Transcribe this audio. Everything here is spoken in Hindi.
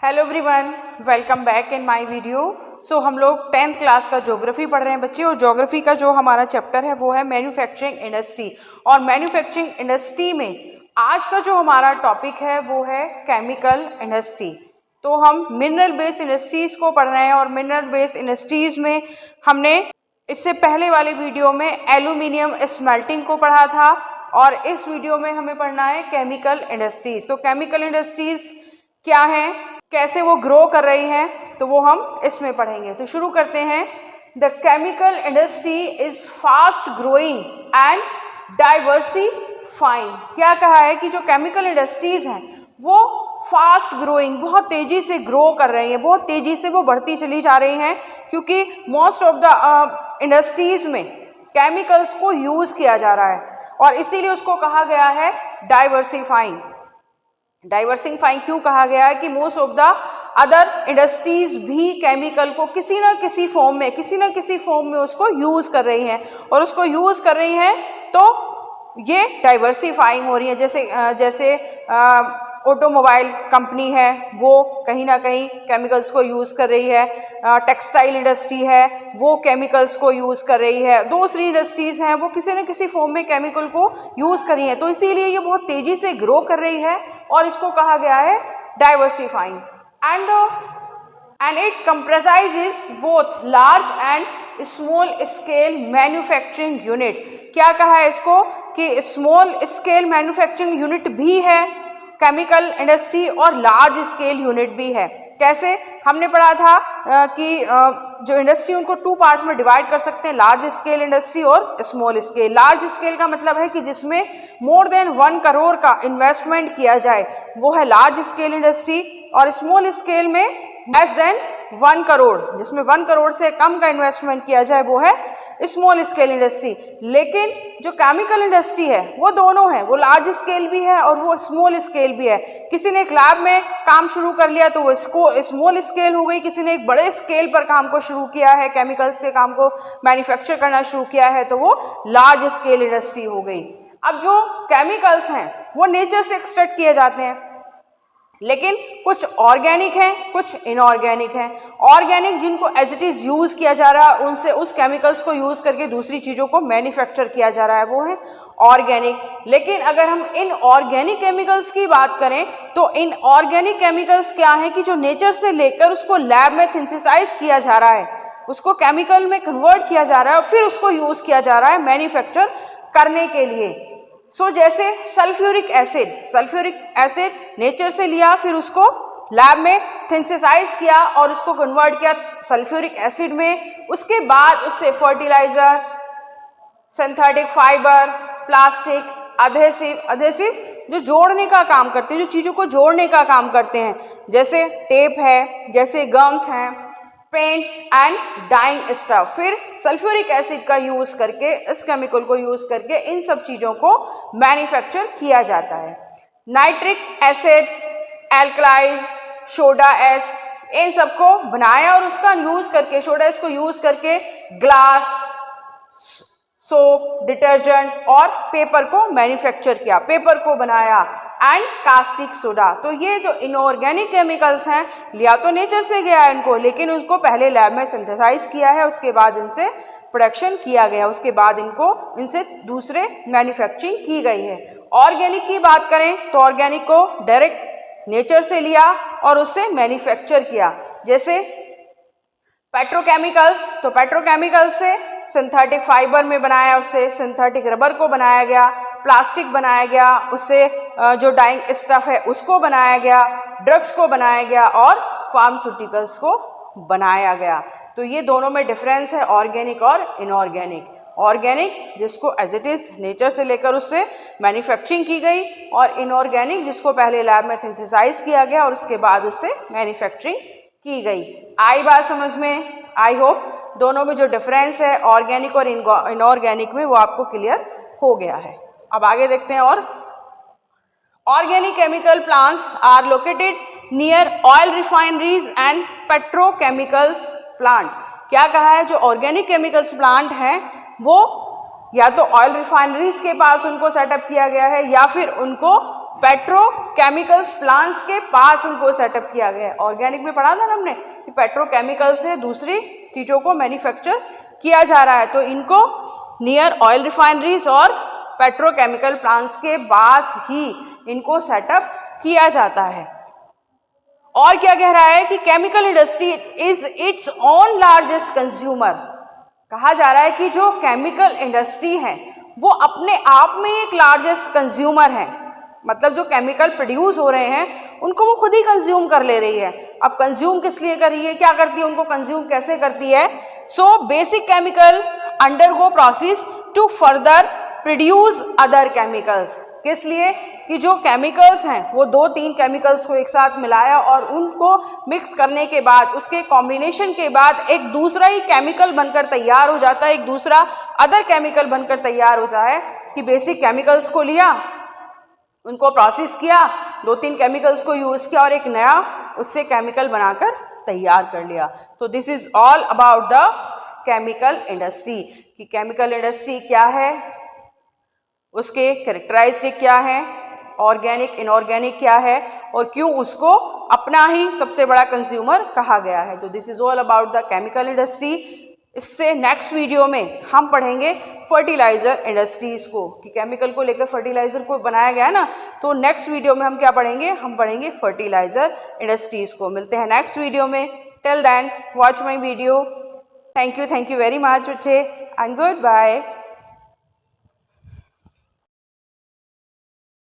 Hello everyone, welcome back in my video. So हम लोग 10th क्लास का ज्योग्राफी पढ़ रहे हैं बच्चे, और ज्योग्राफी का जो हमारा चैप्टर है वो है मैन्युफैक्चरिंग इंडस्ट्री। और मैन्युफैक्चरिंग इंडस्ट्री में आज का जो हमारा टॉपिक है वो है केमिकल इंडस्ट्री। तो हम मिनरल बेस्ड इंडस्ट्रीज़ को पढ़ रहे हैं, और मिनरल बेस्ड इंडस्ट्रीज़ में हमने इससे पहले वाले वीडियो में एल्यूमिनियम स्मेल्टिंग को पढ़ा था, और इस वीडियो में हमें पढ़ना है केमिकल इंडस्ट्रीज। सो केमिकल इंडस्ट्रीज क्या है, कैसे वो ग्रो कर रही हैं, तो वो हम इसमें पढ़ेंगे। तो शुरू करते हैं। The chemical industry is fast growing and diversifying. क्या कहा है कि जो केमिकल इंडस्ट्रीज हैं वो फास्ट ग्रोइंग, बहुत तेजी से ग्रो कर रही हैं, बहुत तेजी से वो बढ़ती चली जा रही हैं, क्योंकि मोस्ट ऑफ द इंडस्ट्रीज में केमिकल्स को यूज किया जा रहा है, और इसीलिए उसको कहा गया है डाइवर्सिफाइंग। डाइवर्सिफाइंग क्यों कहा गया है कि most of the other industries भी केमिकल को किसी न किसी फॉर्म में उसको यूज कर रही हैं, और उसको यूज कर रही हैं तो ये डाइवर्सिफाइंग हो रही है। जैसे ऑटोमोबाइल कंपनी है वो कहीं ना कहीं केमिकल्स को यूज़ कर रही है, टेक्सटाइल इंडस्ट्री है वो केमिकल्स को यूज़ कर रही है, दूसरी इंडस्ट्रीज़ हैं वो किसी न किसी फॉर्म में केमिकल को यूज़ कर रही हैं। तो इसीलिए ये बहुत तेज़ी से ग्रो कर रही है, और इसको कहा गया है diversifying. And it comprises both large and small scale manufacturing unit. क्या कहा है इसको कि स्मॉल स्केल मैन्युफैक्चरिंग यूनिट भी है केमिकल इंडस्ट्री, और लार्ज स्केल यूनिट भी है। कैसे, हमने पढ़ा था कि जो इंडस्ट्री उनको 2 पार्ट्स में डिवाइड कर सकते हैं, लार्ज स्केल इंडस्ट्री और स्मॉल स्केल। लार्ज स्केल का मतलब है कि जिसमें मोर देन 1 करोड़ का इन्वेस्टमेंट किया जाए वो है लार्ज स्केल इंडस्ट्री, और स्मॉल स्केल में लेस देन 1 करोड़, जिसमें 1 करोड़ से कम का इन्वेस्टमेंट किया जाए वो है स्मॉल स्केल इंडस्ट्री। लेकिन जो केमिकल इंडस्ट्री है वो दोनों है, वो लार्ज स्केल भी है और वो स्मॉल स्केल भी है। किसी ने एक लैब में काम शुरू कर लिया तो वो स्मॉल स्केल हो गई, किसी ने एक बड़े स्केल पर काम को शुरू किया है, केमिकल्स के काम को मैन्युफैक्चर करना शुरू किया है, तो वो लार्ज स्केल इंडस्ट्री हो गई। अब जो केमिकल्स हैं वो नेचर से एक्सट्रैक्ट किए जाते हैं, लेकिन कुछ ऑर्गेनिक हैं, कुछ इनऑर्गेनिक हैं। ऑर्गेनिक जिनको एज इट इज यूज किया जा रहा है, उनसे उस केमिकल्स को यूज करके दूसरी चीजों को मैन्युफैक्चर किया जा रहा है, वो है ऑर्गेनिक। लेकिन अगर हम इनऑर्गेनिक केमिकल्स की बात करें तो इनऑर्गेनिक केमिकल्स क्या है कि जो नेचर से लेकर उसको लैब में सिंथेसाइज किया जा रहा है, उसको केमिकल में कन्वर्ट किया जा रहा है, और फिर उसको यूज किया जा रहा है मैन्युफैक्चर करने के लिए। जैसे सल्फ्यूरिक एसिड नेचर से लिया, फिर उसको लैब में सिंथेसाइज किया और उसको कन्वर्ट किया सल्फ्यूरिक एसिड में। उसके बाद उससे fertiliser, synthetic fibre, plastic, adhesive जो जोड़ने का काम करते हैं, जो चीज़ों को जोड़ने का काम करते हैं, जैसे टेप है, जैसे गम्स हैं, पेंट्स एंड डाइंग स्टफ। फिर सल्फ्यूरिक एसिड का यूज करके, इस केमिकल को यूज करके इन सब चीजों को मैन्युफैक्चर किया जाता है। नाइट्रिक एसिड, एल्कलाइज, सोडा एस, इन सबको बनाया और उसका यूज करके, सोडा एस को यूज करके ग्लास, सोप, डिटर्जेंट और पेपर को मैन्युफैक्चर किया, पेपर को बनाया, एंड कास्टिक सोडा। तो ये जो इनऑर्गेनिक केमिकल्स हैं लिया तो नेचर से गया है इनको, लेकिन उसको पहले लैब में सिंथेसाइज किया है, उसके बाद इनसे प्रोडक्शन किया गया, उसके बाद इनसे दूसरे मैन्युफैक्चरिंग की गई है। ऑर्गेनिक की बात करें तो ऑर्गेनिक को डायरेक्ट नेचर से लिया और उससे मैन्युफैक्चर किया। जैसे पेट्रोकेमिकल्स, तो पेट्रोकेमिकल से सिंथेटिक फाइबर में बनाया, उससे सिंथेटिक रबर को बनाया गया, प्लास्टिक बनाया गया, उससे जो डाइंग स्टफ है उसको बनाया गया, ड्रग्स को बनाया गया और फार्मास्यूटिकल्स को बनाया गया। तो ये दोनों में डिफरेंस है, ऑर्गेनिक और इनऑर्गेनिक। ऑर्गेनिक जिसको एज इट इज नेचर से लेकर उससे मैन्युफैक्चरिंग की गई, और इनऑर्गेनिक जिसको पहले लैब में सिंथेसाइज किया गया और उसके बाद उससे मैन्युफैक्चरिंग की गई। आई बात समझ में? आई होप दोनों में जो डिफरेंस है ऑर्गेनिक और इनऑर्गेनिक में वो आपको क्लियर हो गया है। अब आगे देखते हैं। और organic chemical plants are located near oil refineries and petrochemicals plant. क्या कहा है, जो ऑर्गेनिक केमिकल्स प्लांट हैं वो या तो ऑयल रिफाइनरीज के पास उनको सेटअप किया गया है, या फिर उनको पेट्रोकेमिकल्स प्लांट्स के पास उनको सेटअप किया गया है। ऑर्गेनिक में पढ़ा था ना हमने कि पेट्रोकेमिकल से दूसरी चीज़ों को मैन्युफैक्चर किया जा रहा है, तो इनको नियर ऑयल रिफाइनरीज और पेट्रोकेमिकल प्लांट्स के पास ही इनको सेटअप किया जाता है। और क्या कह रहा है कि chemical industry is its own largest consumer. कहा जा रहा है कि जो केमिकल इंडस्ट्री है वो अपने आप में एक लार्जेस्ट कंज्यूमर है, मतलब जो केमिकल प्रोड्यूस हो रहे हैं उनको वो खुद ही कंज्यूम कर ले रही है। अब कंज्यूम किस लिए कर रही है, क्या करती है, उनको कंज्यूम कैसे करती है? So basic chemical undergo process to further produce other chemicals. किस लिए? कि जो केमिकल्स हैं वो 2-3 केमिकल्स को एक साथ मिलाया और उनको मिक्स करने के बाद, उसके कॉम्बिनेशन के बाद एक दूसरा ही केमिकल बनकर तैयार हो जाता है, एक दूसरा अदर केमिकल बनकर तैयार होता है। कि बेसिक केमिकल्स को लिया, उनको प्रोसेस किया, 2-3 केमिकल्स को यूज़ किया और एक नया उससे केमिकल बनाकर तैयार कर लिया। तो this is all about the chemical industry. कि केमिकल इंडस्ट्री क्या है, उसके कैरेक्टराइस्टिक क्या है, ऑर्गेनिक इनऑर्गेनिक क्या है और क्यों उसको अपना ही सबसे बड़ा कंज्यूमर कहा गया है। तो this is all about the chemical industry. इससे नेक्स्ट वीडियो में हम पढ़ेंगे फर्टिलाइजर इंडस्ट्रीज को, कि केमिकल को लेकर फर्टिलाइजर को बनाया गया है ना, तो नेक्स्ट वीडियो में हम क्या पढ़ेंगे, हम पढ़ेंगे फर्टिलाइजर इंडस्ट्रीज को। मिलते हैं नेक्स्ट वीडियो में। Till then watch my video. Thank you very much बच्चे एंड गुड बाय।